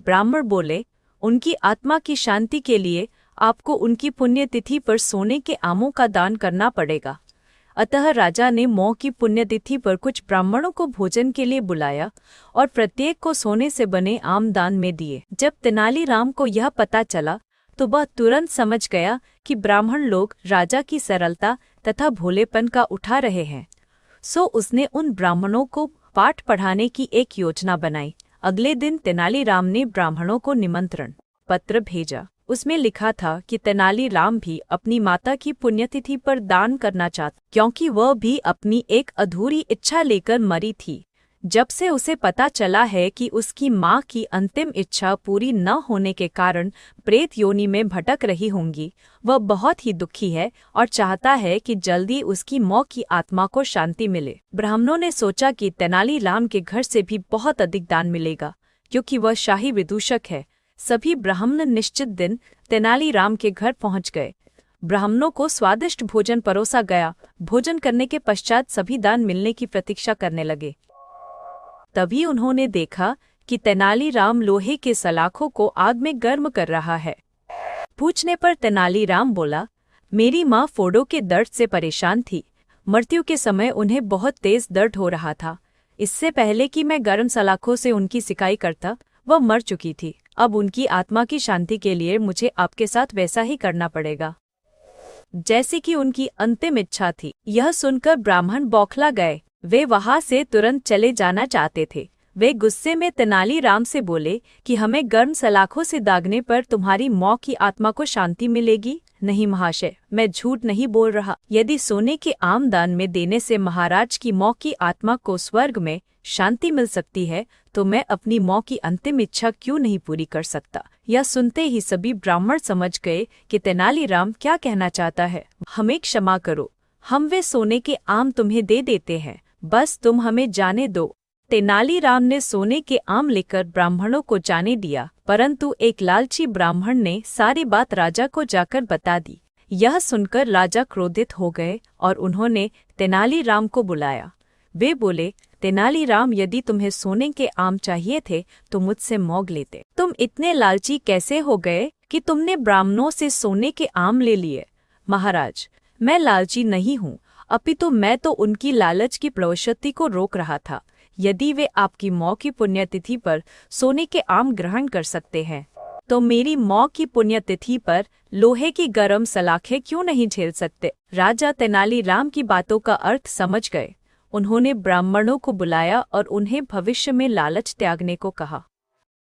ब्राह्मण बोले, उनकी आत्मा की शांति के लिए आपको उनकी पुण्यतिथि पर सोने के आमों का दान करना पड़ेगा। अतः राजा ने मौ की पुण्यतिथि पर कुछ ब्राह्मणों को भोजन के लिए बुलाया और प्रत्येक को सोने से बने आम दान में दिए। जब तेनालीराम को यह पता चला तो वह तुरंत समझ गया कि ब्राह्मण लोग राजा की सरलता तथा भोलेपन का उठा रहे हैं। सो उसने उन ब्राह्मणों को पाठ पढ़ाने की एक योजना बनाई। अगले दिन तेनालीराम ने ब्राह्मणों को निमंत्रण पत्र भेजा। उसमें लिखा था कि तेनालीराम भी अपनी माता की पुण्यतिथि पर दान करना चाहता, क्योंकि वह भी अपनी एक अधूरी इच्छा लेकर मरी थी। जब से उसे पता चला है कि उसकी माँ की अंतिम इच्छा पूरी न होने के कारण प्रेत योनि में भटक रही होंगी, वह बहुत ही दुखी है और चाहता है कि जल्दी उसकी मौ की आत्मा को शांति मिले। ब्राह्मणों ने सोचा कि तेनालीराम के घर से भी बहुत अधिक दान मिलेगा, क्योंकि वह शाही विदूषक है। सभी ब्राह्मण निश्चित दिन तेनालीराम के घर पहुंच गए। ब्राह्मणों को स्वादिष्ट भोजन परोसा गया। भोजन करने के पश्चात सभी दान मिलने की प्रतीक्षा करने लगे। तभी उन्होंने देखा कि तेनालीराम लोहे के सलाखों को आग में गर्म कर रहा है। पूछने पर तेनालीराम बोला, मेरी माँ फोड़ों के दर्द से परेशान थी। मृत्यु के समय उन्हें बहुत तेज दर्द हो रहा था। इससे पहले कि मैं गर्म सलाखों से उनकी सिकाई करता, वह मर चुकी थी। अब उनकी आत्मा की शांति के लिए मुझे आपके साथ वैसा ही करना पड़ेगा जैसे कि उनकी अंतिम इच्छा थी। यह सुनकर ब्राह्मण बौखला गए। वे वहां से तुरंत चले जाना चाहते थे। वे गुस्से में तेनालीराम से बोले कि हमें गर्म सलाखों से दागने पर तुम्हारी मौ की आत्मा को शांति मिलेगी। नहीं महाशय, मैं झूठ नहीं बोल रहा। यदि सोने के आम दान में देने से महाराज की मौ की आत्मा को स्वर्ग में शांति मिल सकती है, तो मैं अपनी मौ की अंतिम इच्छा क्यों नहीं पूरी कर सकता। यह सुनते ही सभी ब्राह्मण समझ गए कि तेनालीराम क्या कहना चाहता है। हमें क्षमा करो, हम वे सोने के आम तुम्हें दे देते हैं, बस तुम हमें जाने दो। तेनालीराम ने सोने के आम लेकर ब्राह्मणों को जाने दिया, परंतु एक लालची ब्राह्मण ने सारी बात राजा को जाकर बता दी। यह सुनकर राजा क्रोधित हो गए और उन्होंने तेनालीराम को बुलाया। वे बोले, तेनालीराम, यदि तुम्हें सोने के आम चाहिए थे तो मुझसे मांग लेते। तुम इतने लालची कैसे हो गए कि तुमने ब्राह्मणों से सोने के आम ले लिए। महाराज, मैं लालची नहीं हूँ, अपितु मैं तो उनकी लालच की प्रवृत्ति को रोक रहा था। यदि वे आपकी मौ की पुण्यतिथि पर सोने के आम ग्रहण कर सकते हैं, तो मेरी मौ की पुण्यतिथि पर लोहे की गर्म सलाखें क्यों नहीं झेल सकते। राजा तेनालीराम की बातों का अर्थ समझ गए। उन्होंने ब्राह्मणों को बुलाया और उन्हें भविष्य में लालच त्यागने को कहा।